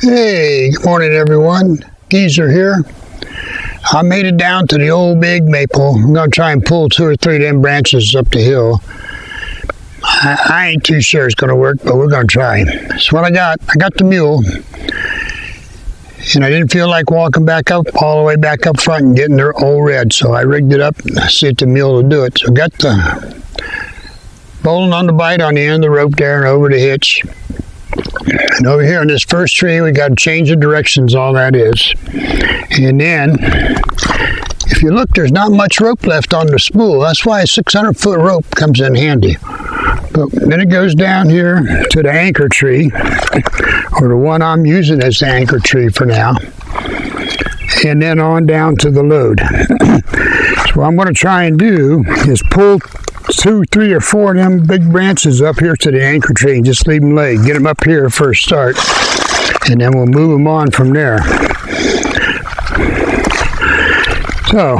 Hey, good morning everyone. Geezer here. I made it down to the old big maple. I'm going to try and pull 2 or 3 of them branches up the hill. I ain't too sure it's going to work, but we're going to try. That's what I got. I got the mule. And I didn't feel like walking back up, all the way back up front and getting their old red. So I rigged it up, see if the mule will do it. So got the bowline on the bite on the end of the rope there and over the hitch. And over here in this first tree, we got to change the directions, all that is. And then, if you look, there's not much rope left on the spool. That's why a 600-foot rope comes in handy. But then it goes down here to the anchor tree, or the one I'm using as the anchor tree for now. And then on down to the load. So what I'm going to try and do is pull 2, 3, or 4 of them big branches up here to the anchor tree and just leave them laid. Get them up here first start, and then we'll move them on from there. So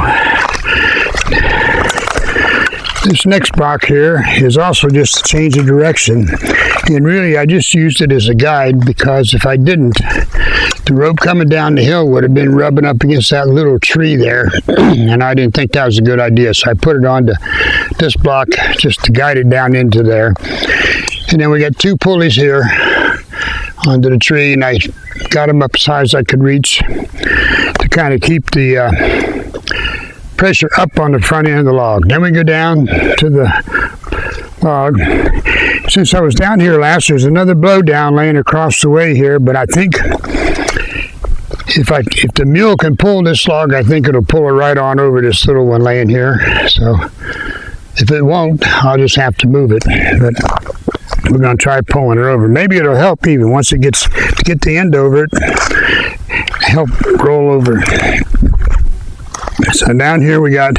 this next block here is also just to change the direction, and really I just used it as a guide because if I didn't, the rope coming down the hill would have been rubbing up against that little tree there, and I didn't think that was a good idea, so I put it onto this block just to guide it down into there. And then we got 2 pulleys here onto the tree, and I got them up as high as I could reach to kind of keep the pressure up on the front end of the log. Then we go down to the log. Since I was down here last, there's another blowdown laying across the way here, but I think if the mule can pull this log, I think it'll pull it right on over this little one laying here. So if it won't, I'll just have to move it. But we're going to try pulling it over. Maybe it'll help even once it gets to get the end over it, help roll over. So down here we got,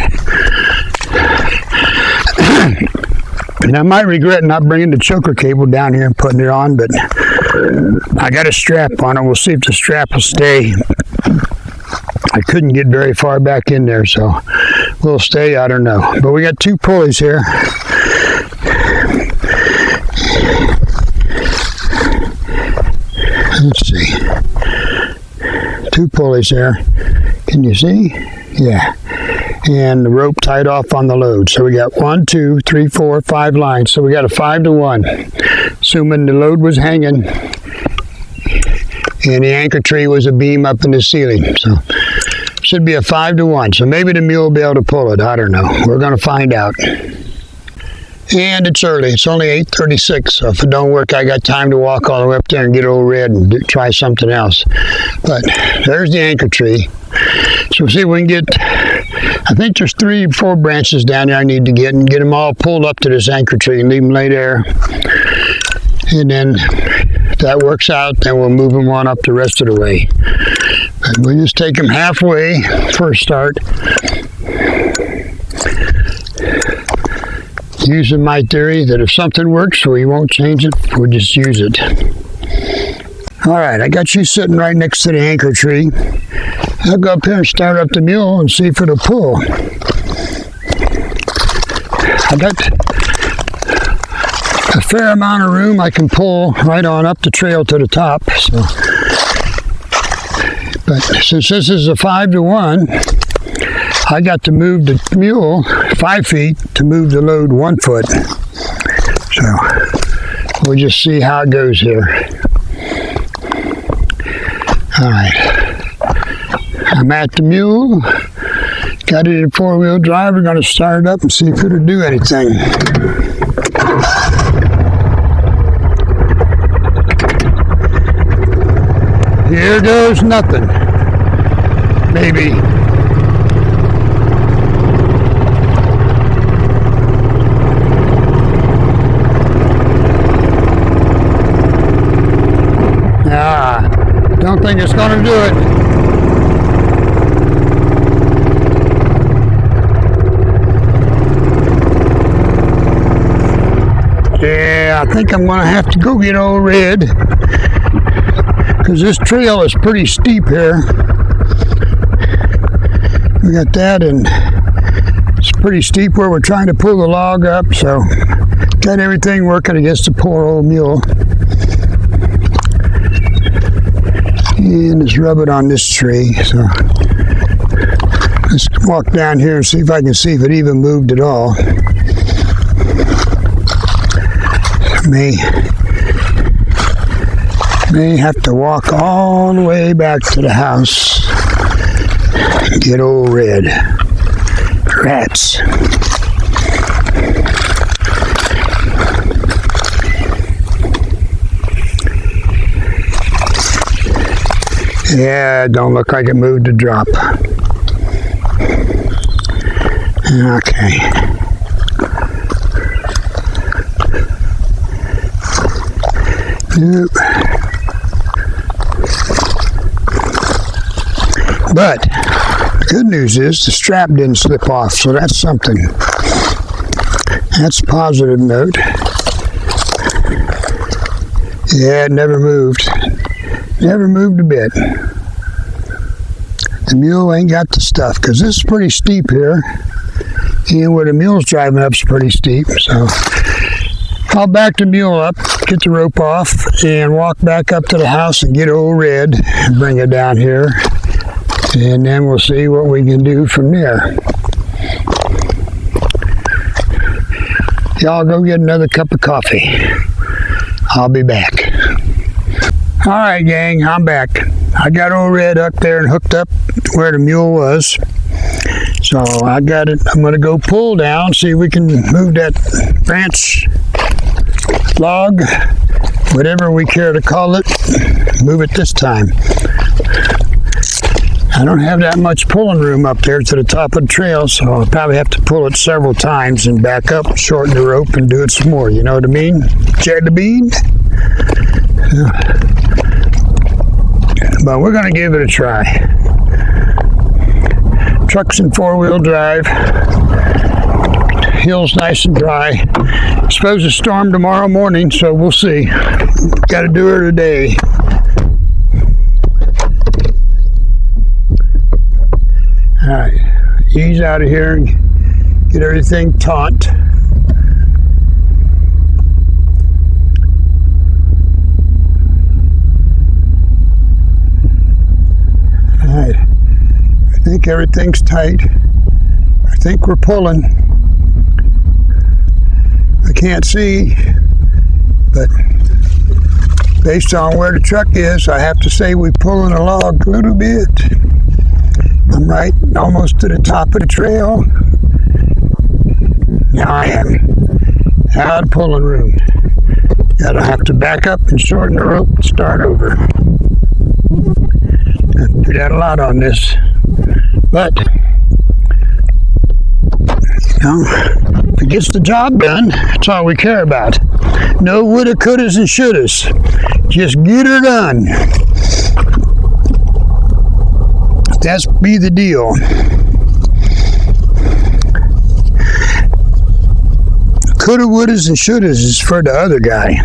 and I might regret not bringing the choker cable down here and putting it on, but I got a strap on it. We'll see if the strap will stay. I couldn't get very far back in there, so will it stay? I don't know. But we got 2 pulleys here. Let's see. 2 pulleys there. Can you see? Yeah. And the rope tied off on the load. So we got 1, 2, 3, 4, 5 lines. So we got a 5-to-1. Assuming the load was hanging and the anchor tree was a beam up in the ceiling. So should be a 5-to-1. So maybe the mule will be able to pull it. I don't know. We're going to find out. And it's early. It's only 8:36. So if it don't work, I got time to walk all the way up there and get old red and try something else. But there's the anchor tree. So we'll see if we can get, I think there's 3 or 4 branches down there I need to get and get them all pulled up to this anchor tree and leave them lay there. And then if that works out, then we'll move them on up the rest of the way. But we'll just take them halfway first start. Using my theory that if something works, we won't change it, we'll just use it. Alright, I got you sitting right next to the anchor tree. I'll go up here and start up the mule and see if it'll pull. I got a fair amount of room. I can pull right on up the trail to the top. So, but since this is a 5-to-1, I got to move the mule 5 feet to move the load 1 foot. So we'll just see how it goes here. Alright. I'm at the mule. Got it in 4-wheel drive. We're going to start it up and see if it'll do anything. Here goes nothing. Maybe. Don't think it's going to do it. Yeah, I think I'm going to have to go get old red because this trail is pretty steep here. We got that, and it's pretty steep where we're trying to pull the log up, so got everything working against the poor old mule. And let's rub it on this tree. So let's walk down here and see if I can see if it even moved at all. May have to walk all the way back to the house and get old Red. Rats. Yeah, it don't look like it moved a drop. Okay. Nope. But the good news is the strap didn't slip off, so that's something. That's a positive note. Yeah, it never moved. Never moved a bit. The mule ain't got the stuff, because this is pretty steep here. And where the mule's driving up is pretty steep, so I'll back the mule up, get the rope off, and walk back up to the house and get old Red and bring it down here. And then we'll see what we can do from there. Y'all go get another cup of coffee. I'll be back. All right, gang, I'm back. I got old Red up there and hooked up where the mule was. So I got it. I'm going to go pull down, see if we can move that branch, log, whatever we care to call it, move it this time. I don't have that much pulling room up there to the top of the trail, so I'll probably have to pull it several times and back up, shorten the rope, and do it some more. You know what I mean? Jelly bean? But we're going to give it a try. Truck's in four-wheel drive. Hill's nice and dry. Supposed to storm tomorrow morning, so we'll see. Got to do her today. All right, ease out of here and get everything taut. All right, I think everything's tight. I think we're pulling. I can't see, but based on where the truck is, I have to say we're pulling a log a little bit. I'm right almost to the top of the trail. Now I am out of pulling room. Gotta have to back up and shorten the rope and start over. I do that a lot on this. But, you know, if it gets the job done, that's all we care about. No woulda, couldas, and shouldas. Just get her done. That's be the deal. Coulda, wouldas, and shouldas is for the other guy.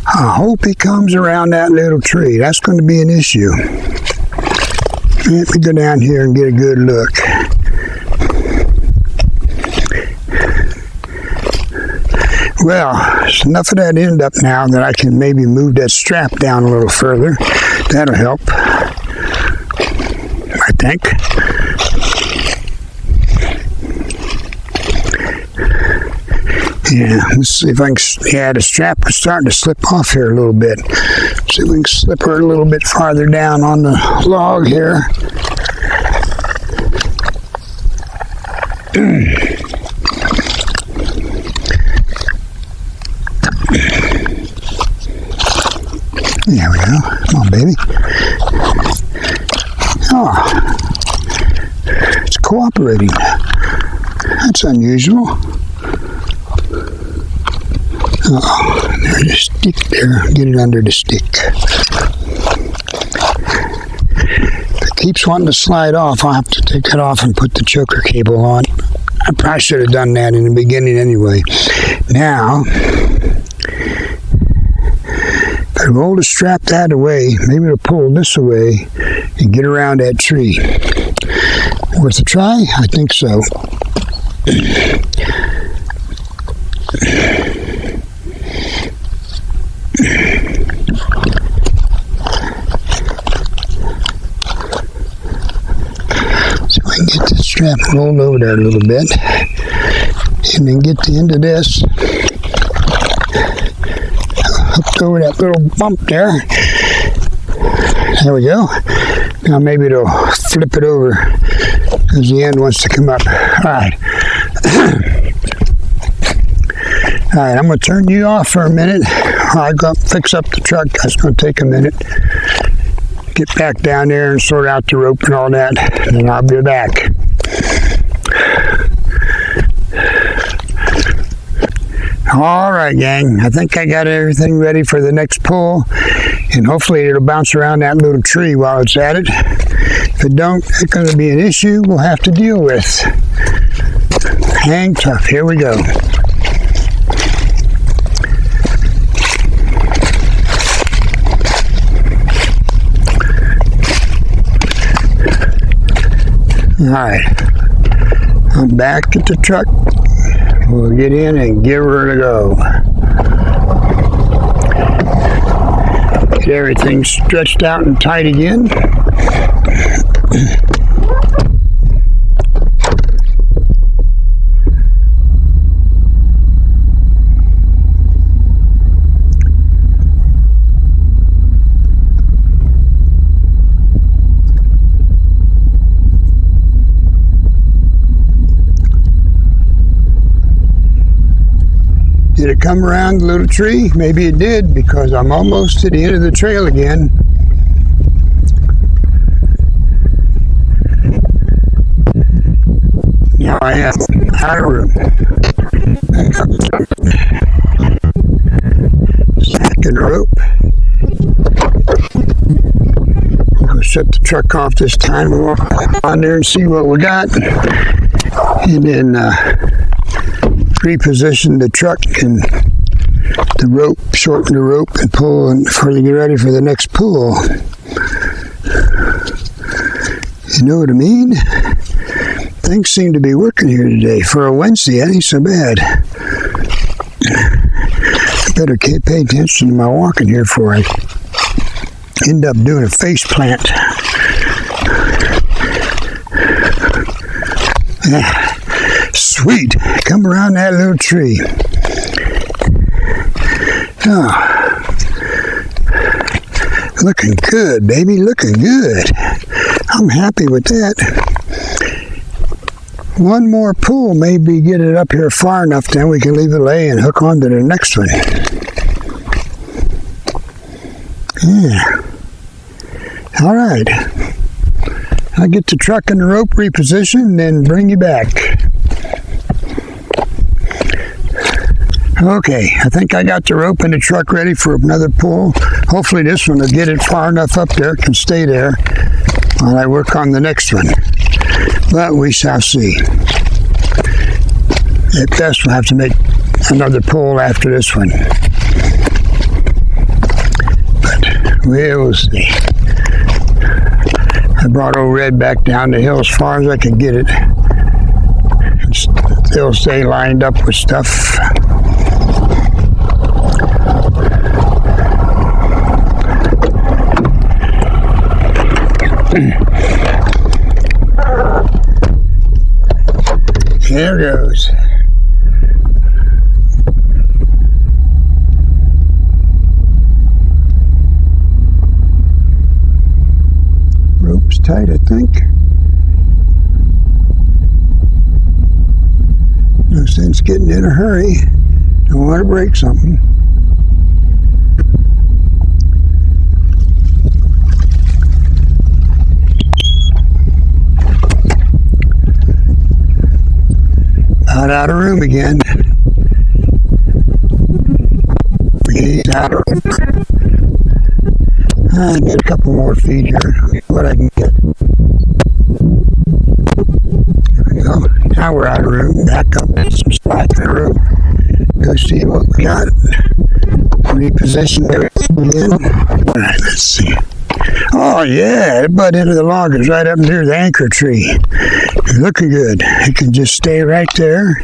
I hope he comes around that little tree. That's going to be an issue. Let me go down here and get a good look. Well, it's enough of that end up now that I can maybe move that strap down a little further. That'll help, I think. Yeah, let's see if I can. Yeah, the strap is starting to slip off here a little bit. See if we can slip her a little bit farther down on the log here. There we go. Come on, baby. Oh, it's cooperating. That's unusual. Uh-oh, there's a stick there. Get it under the stick. If it keeps wanting to slide off, I'll have to take it off and put the choker cable on. I probably should have done that in the beginning anyway. Now, if I roll the strap that away, maybe it'll pull this away and get around that tree. Worth a try? I think so. strap rolled over there a little bit, and then get the end of this hooked over that little bump there. There we go. Now maybe it'll flip it over because the end wants to come up. All right. All right, I'm going to turn you off for a minute. I'll go fix up the truck. That's going to take a minute. Get back down there and sort out the rope and all that, and then I'll be back. All right, gang. I think I got everything ready for the next pull, and hopefully it'll bounce around that little tree while it's at it. If it don't, it's going to be an issue we'll have to deal with. Hang tough. Here we go. All right, I'm back at the truck. We'll get in and give her a go. Get everything stretched out and tight again. Did it come around the little tree? Maybe it did, because I'm almost to the end of the trail again. Now I have higher room. Second rope. I'm going to shut the truck off this time. We'll walk on there and see what we got. And then reposition the truck and the rope, shorten the rope and pull before you get ready for the next pull. You know what I mean? Things seem to be working here today. For a Wednesday, that ain't so bad. I better pay attention to my walking here before I end up doing a face plant. Sweet. Come around that little tree. Oh. Looking good, baby. Looking good. I'm happy with that. One more pull, maybe get it up here far enough, then we can leave it lay and hook on to the next one. Yeah. All right. I'll get the truck and the rope repositioned and then bring you back. Okay, I think I got the rope and the truck ready for another pull. Hopefully this one will get it far enough up there, it can stay there while I work on the next one. But we shall see. At best, we'll have to make another pull after this one. But we'll see. I brought old Red back down the hill as far as I could get it. And still stay lined up with stuff. There goes. Rope's tight, I think. No sense getting in a hurry. Don't want to break something. Out of room again. He's out of room. I get a couple more feet here. What I can get. There we go. Now we're out of room. Back up. Some slack in the rope. Go see what we got. Reposition everything again. All right, let's see. Oh yeah, it butt into the log is right up near the anchor tree. Looking good. It can just stay right there.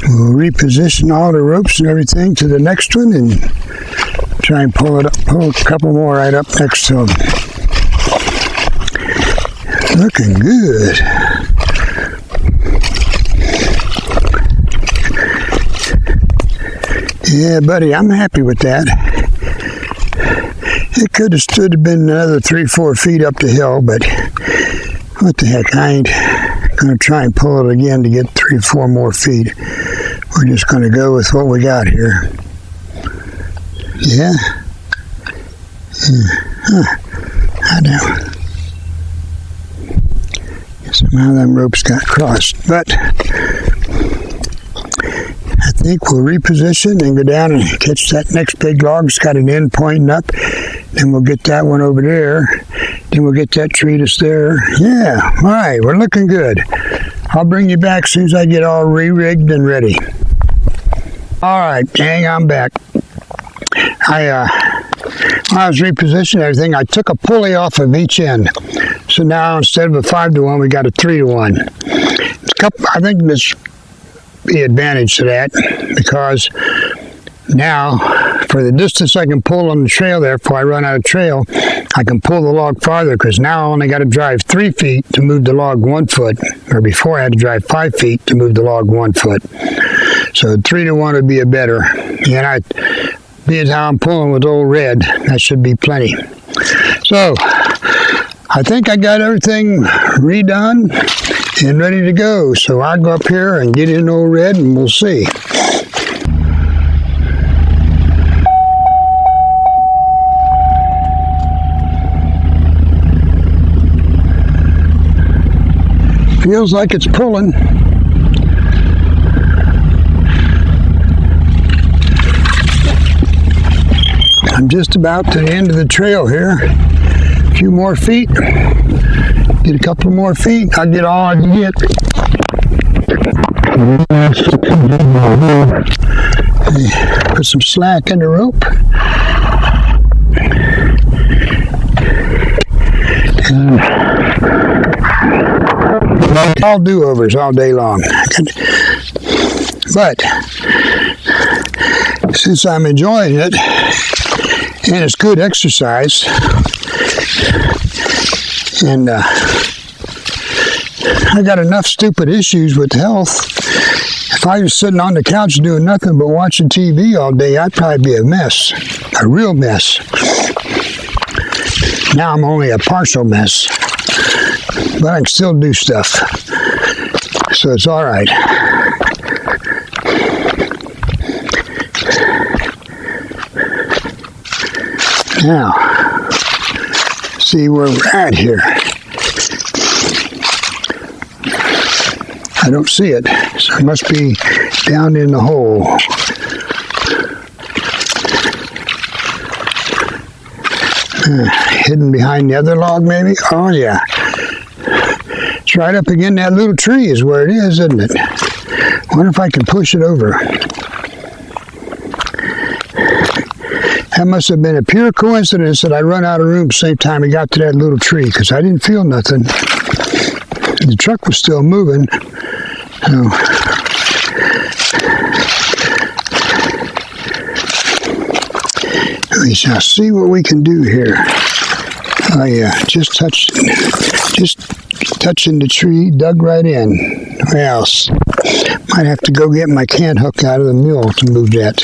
We'll reposition all the ropes and everything to the next one and try and pull it up, pull a couple more right up next to them. Looking good. Yeah, buddy, I'm happy with that. It could have stood to been another 3-4 feet up the hill, but what the heck, I ain't going to try and pull it again to get 3-4 more feet. We're just going to go with what we got here. Yeah? I know. Somehow them ropes got crossed, but I think we'll reposition and go down and catch that next big log. It's got an end pointing up. Then we'll get that one over there. Then we'll get that tree that's there. Yeah, all right, we're looking good. I'll bring you back as soon as I get all re-rigged and ready. All right, gang, I'm back. When I was repositioning everything, I took a pulley off of each end. So now instead of a 5-to-1, we got a 3-to-1. I think there's the advantage to that, because now for the distance I can pull on the trail there before I run out of trail, I can pull the log farther, because now I only got to drive 3 feet to move the log 1 foot, or before I had to drive 5 feet to move the log 1 foot. So 3-to-1 would be a better. And being how I'm pulling with old red, that should be plenty. So I think I got everything redone and ready to go. So I'll go up here and get in old red and we'll see. Feels like it's pulling. I'm just about to the end of the trail here. A few more feet. Get a couple more feet. I'll get all I can get. Put some slack in the rope. All do-overs all day long. But since I'm enjoying it, and it's good exercise, and I got enough stupid issues with health. If I was sitting on the couch doing nothing but watching TV all day, I'd probably be a mess, a real mess. Now I'm only a partial mess, but I can still do stuff, so it's all right. Now, see where we're at here. I don't see it, so it must be down in the hole. Hidden behind the other log, maybe? Oh, yeah. It's right up against that little tree is where it is, isn't it? Wonder if I can push it over. That must have been a pure coincidence that I run out of room at the same time I got to that little tree, because I didn't feel nothing. The truck was still moving. So we shall see what we can do here. Oh yeah, just touching the tree, dug right in. Where else? Might have to go get my can hook out of the mule to move that.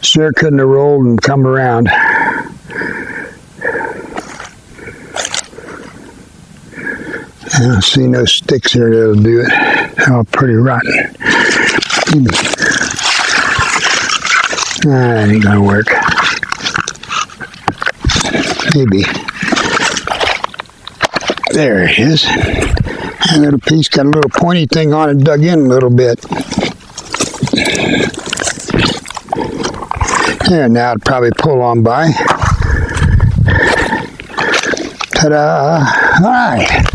Sure couldn't have rolled and come around. I don't see no sticks here that'll do it. They're all pretty rotten. That ain't gonna work. Maybe. There it is. That little piece got a little pointy thing on it, dug in a little bit. There, now it'll probably pull on by. Ta-da! All right.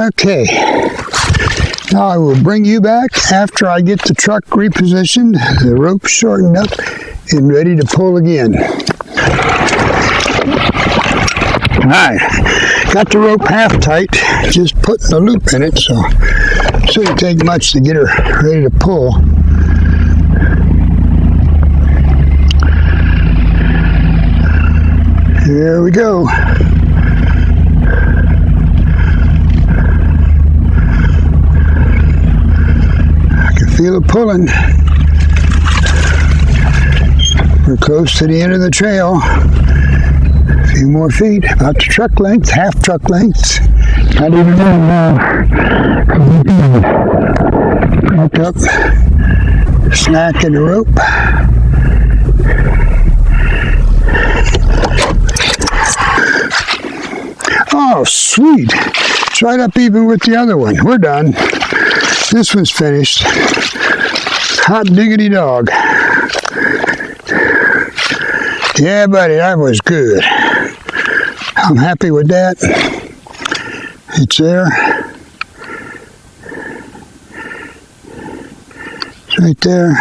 Okay. Now I will bring you back after I get the truck repositioned, the rope shortened up, and ready to pull again. All right. Got the rope half tight, just putting a loop in it, so it shouldn't take much to get her ready to pull. Here we go. Feel it pulling. We're close to the end of the trail. A few more feet, about the truck length, half truck length. Not even now. Back up, snack in the rope. Oh, sweet. It's right up even with the other one. We're done. This one's finished. Hot diggity dog. Yeah, buddy, that was good. I'm happy with that. It's there. It's right there.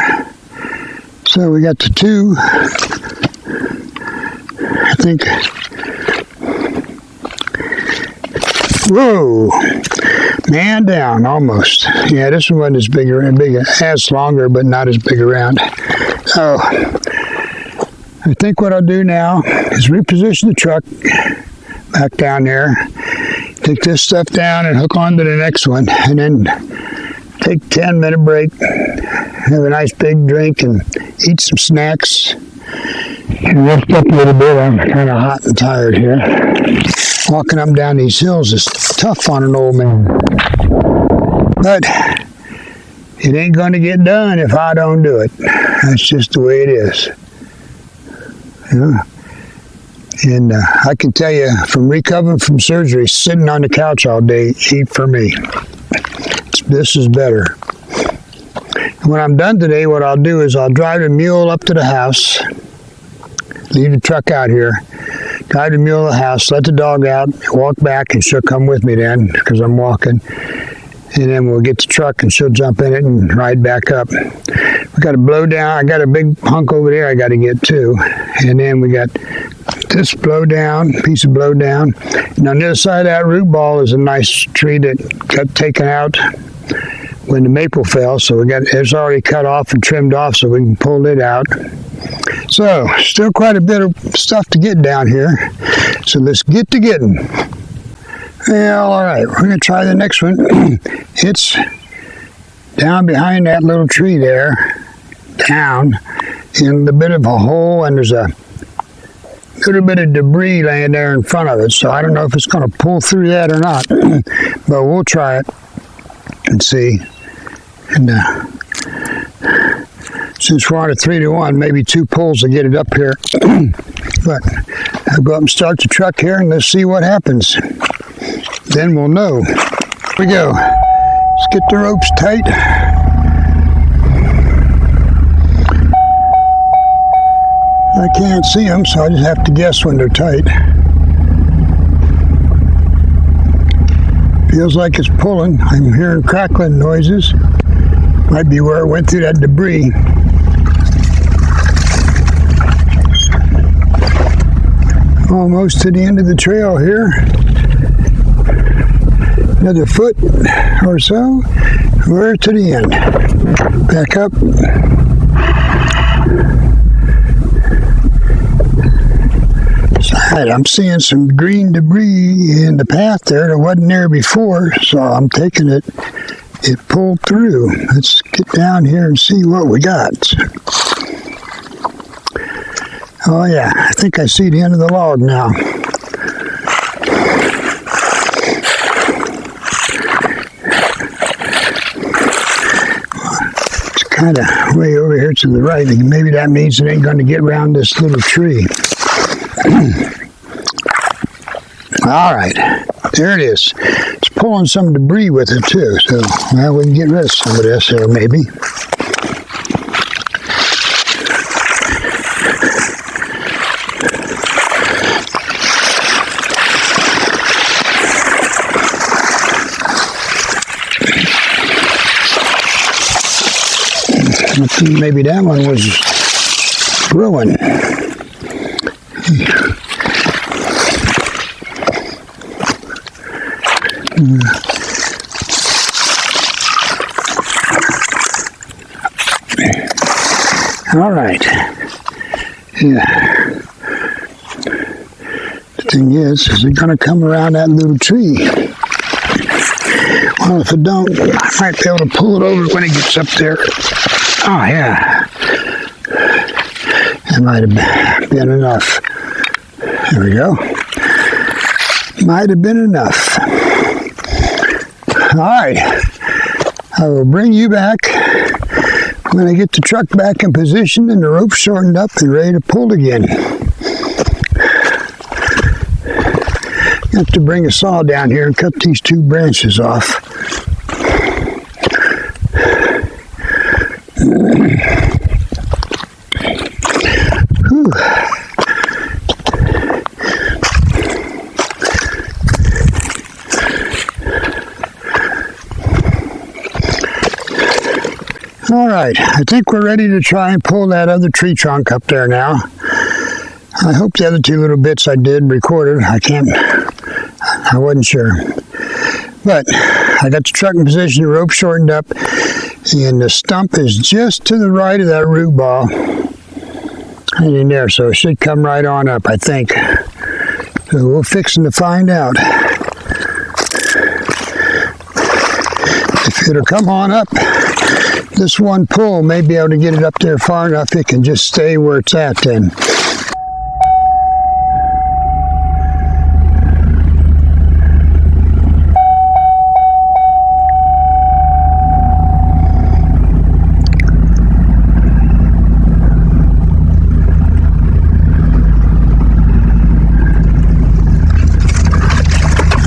So we got the two. I think. Whoa! Man down, almost. Yeah, this one wasn't as big around. As longer, but not as big around. So, I think what I'll do now is reposition the truck back down there, take this stuff down and hook on to the next one, and then take a 10-minute break, have a nice big drink, and eat some snacks, and rest up a little bit. I'm kind of hot and tired here. Walking up and down these hills is tough on an old man. But it ain't going to get done if I don't do it. That's just the way it is. Yeah. And I can tell you, from recovering from surgery, sitting on the couch all day ain't for me. This is better. And when I'm done today, what I'll do is I'll drive the mule up to the house, leave the truck out here, drive the mule to the house, let the dog out, walk back, and she'll come with me then, because I'm walking. And then we'll get the truck, and she'll jump in it and ride back up. We got to blow down. I got a big hunk over there I got to get to. And then we got this blow down, piece of blow down. And on the other side of that root ball is a nice tree that got taken out when the maple fell. So it's already cut off and trimmed off, so we can pull it out. So, still quite a bit of stuff to get down here. So let's get to getting. Well, all right, we're going to try the next one. It's down behind that little tree there, down in a bit of a hole, and there's a little bit of debris laying there in front of it. So I don't know if it's going to pull through that or not, but we'll try it and see. And since we're on a 3-to-1, maybe 2 pulls to get it up here. But I'll go up and start the truck here, and let's see what happens. Then we'll know. Here we go. Let's get the ropes tight. I can't see them, so I just have to guess when they're tight. Feels like it's pulling. I'm hearing crackling noises. Might be where it went through that debris. Almost to the end of the trail here. Another foot or so. We're to the end. Back up. Side. I'm seeing some green debris in the path there that wasn't there before, so I'm taking it. It pulled through. Let's get down here and see what we got. Oh yeah, I think I see the end of the log now. It's kind of way over here to the right. Maybe that means it ain't going to get around this little tree. All right, there it is. It's pulling some debris with it too, so well, we can get rid of some of this there maybe. I think maybe that one was growing. All right. Yeah. The thing is it going to come around that little tree? Well, if it don't, I might be able to pull it over when it gets up there. Oh, yeah. That might have been enough. There we go. Might have been enough. All right. I will bring you back when I get the truck back in position and the rope shortened up and ready to pull again. Have to bring a saw down here and cut these 2 branches off. Whew. All right, I think we're ready to try and pull that other tree trunk up there now. I hope the other 2 little bits I did recorded. I wasn't sure. But I got the truck in position, the rope shortened up, and the stump is just to the right of that root ball. And in there, so it should come right on up, I think. So we're fixing to find out. If it'll come on up, this one pull may be able to get it up there far enough it can just stay where it's at then.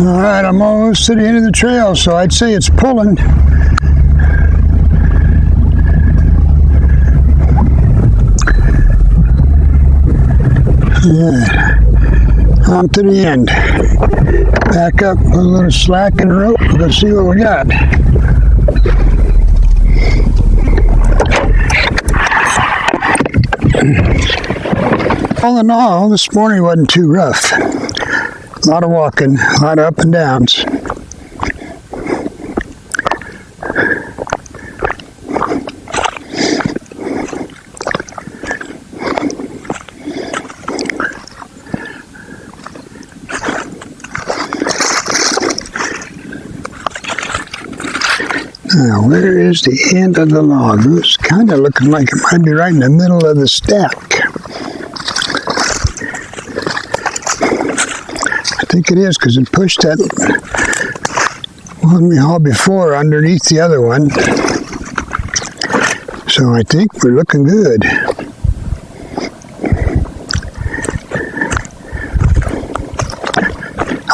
All right, I'm almost to the end of the trail, so I'd say it's pulling. Yeah, on to the end. Back up, put a little slack in the rope. We're going to see what we got. All in all, this morning wasn't too rough. A lot of walking, a lot of up and downs. Now, where is the end of the log? It's kind of looking like it might be right in the middle of the stack. I think it is because it pushed that one we hauled before underneath the other one. So I think we're looking good.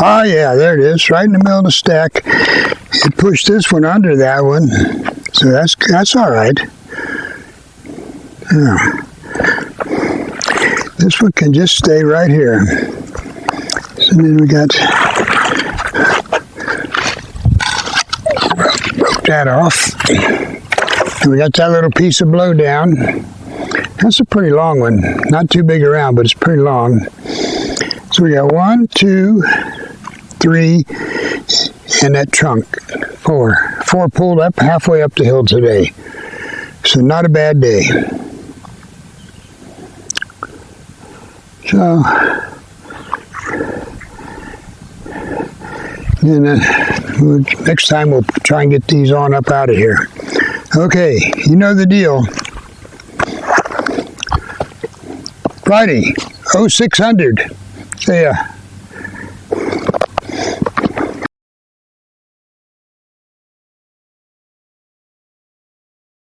Oh yeah, there it is, right in the middle of the stack. It pushed this one under that one, so that's all right. Yeah. This one can just stay right here. So then we got broke that off. And we got that little piece of blowdown. That's a pretty long one. Not too big around, but it's pretty long. So we got 1, 2, 3, and that trunk. 4 pulled up halfway up the hill today. So not a bad day. So then next time we'll try and get these on up out of here. Okay, you know the deal. Friday, 0600. See ya.